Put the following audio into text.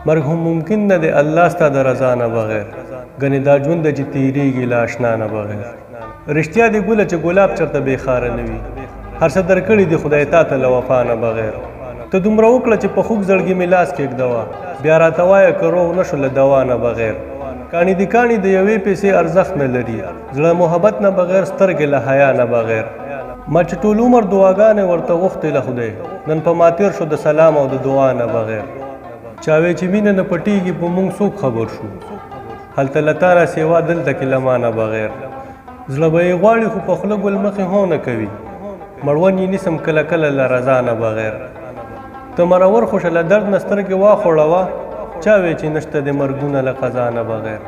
مرګ هم ممکن نه دی الله ستا د رضا نه بغیر ګنې دا ژوند دی چې تېرېږي له اشنا نه بغیر رښتیا دی ګله چې ګلاب چېرته بېخاره نه وي هر څه درکړي دي خدای تا ته له وفا نه بغیر ته دومره وکړه چې په خوږ زړګي مې لاس کېږدوه بیا راته وایه که روغ نه شو له دوا نه بغیر کاڼي دي کاڼي د یوې پیسې ارزښت نه لري زړه محبت نه بغیر سترګې له حیا نه بغیر ما چې ټول عمر دعاګانې ورته غوښتې له خدای نن په ما تېر شو د سلام او د دعا نه بغیر چا وی چې مینه نه پټېږي په موږ څوک خبر شو هلته له تا نه سیوا دلته کې له ما نه بغیر زړه به یې غواړي خو په خوله ګل مخې هو نه کوي مړون یې نیسم کله کله له رضا نه بغیر ته مرور خوشه له درد نه سترګې واخوړوه چا وی چې نشته د مرګونه له قضا نه بغیر